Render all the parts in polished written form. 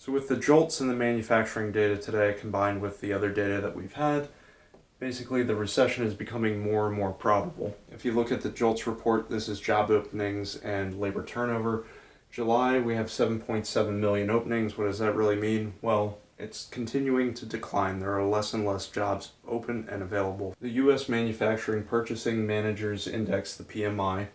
So with the jolts in the manufacturing data today combined with the other data that we've had, basically the recession is becoming more and more probable. If you look at the jolts report, this is job openings and labor turnover. July, we have 7.7 million openings. What does that really mean? Well, it's continuing to decline. There are less and less jobs open and available. The U.S. Manufacturing Purchasing Managers Index, the PMI,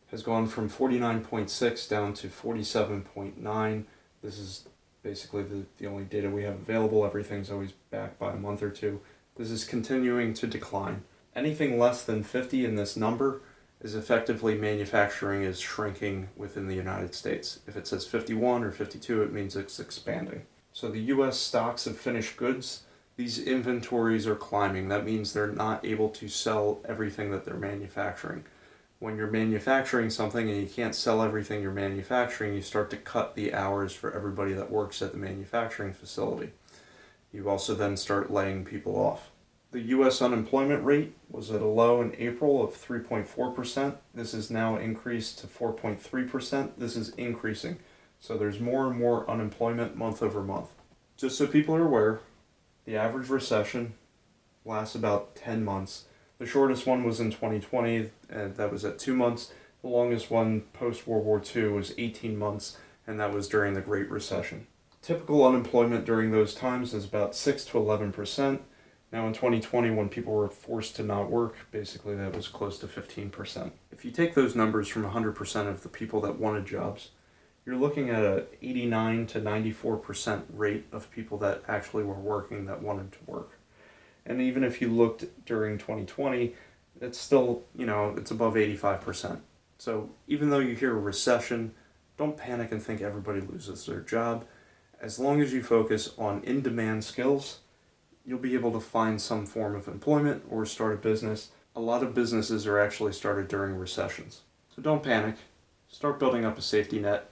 has gone from 49.6 down to 47.9. This is basically the only data we have available. Everything's always back by a month or two. This is continuing to decline. Anything less than 50 in this number is effectively manufacturing is shrinking within the United States. If it says 51 or 52, it means it's expanding. So the U.S. stocks of finished goods, these inventories are climbing. That means they're not able to sell everything that they're manufacturing. When you're manufacturing something and you can't sell everything you're manufacturing, you start to cut the hours for everybody that works at the manufacturing facility. You also then start laying people off. The U.S. unemployment rate was at a low in April of 3.4%. This is now increased to 4.3%. This is increasing. So there's more and more unemployment month over month. Just so people are aware, the average recession lasts about 10 months. The shortest one was in 2020, and that was at 2 months. The longest one post-World War II was 18 months, and that was during the Great Recession. Typical unemployment during those times is about 6 to 11%. Now in 2020, when people were forced to not work, basically that was close to 15%. If you take those numbers from 100% of the people that wanted jobs, you're looking at an 89 to 94% rate of people that actually were working that wanted to work. And even if you looked during 2020, it's still, it's above 85%. So even though you hear a recession, don't panic and think everybody loses their job. As long as you focus on in-demand skills, you'll be able to find some form of employment or start a business. A lot of businesses are actually started during recessions. So don't panic. Start building up a safety net.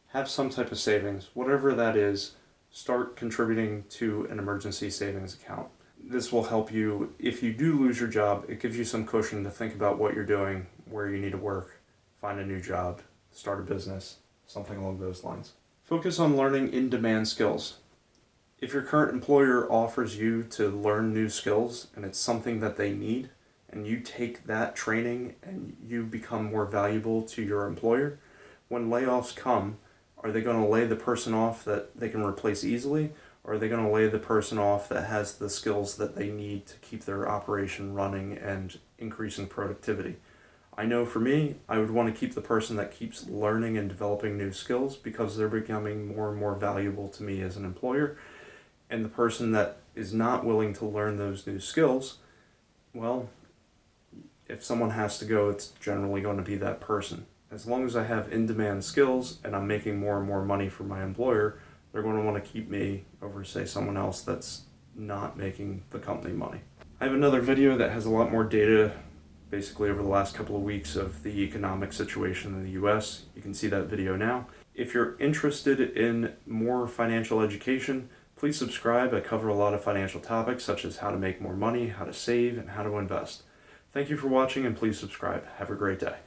Have some type of savings. Whatever that is, start contributing to an emergency savings account. This will help you. If you do lose your job, it gives you some cushion to think about what you're doing, where you need to work, find a new job, start a business, something along those lines. Focus on learning in-demand skills. If your current employer offers you to learn new skills and it's something that they need, and you take that training and you become more valuable to your employer, when layoffs come, are they going to lay the person off that they can replace easily? Or are they going to lay the person off that has the skills that they need to keep their operation running and increasing productivity? I know for me, I would want to keep the person that keeps learning and developing new skills because they're becoming more and more valuable to me as an employer. And the person that is not willing to learn those new skills, well, if someone has to go, it's generally going to be that person. As long as I have in-demand skills and I'm making more and more money for my employer, they're going to want to keep me over, say, someone else that's not making the company money. I have another video that has a lot more data, basically over the last couple of weeks, of the economic situation in the US. You can see that video now. If you're interested in more financial education, please subscribe. I cover a lot of financial topics such as how to make more money, how to save, and how to invest. Thank you for watching, and please subscribe. Have a great day.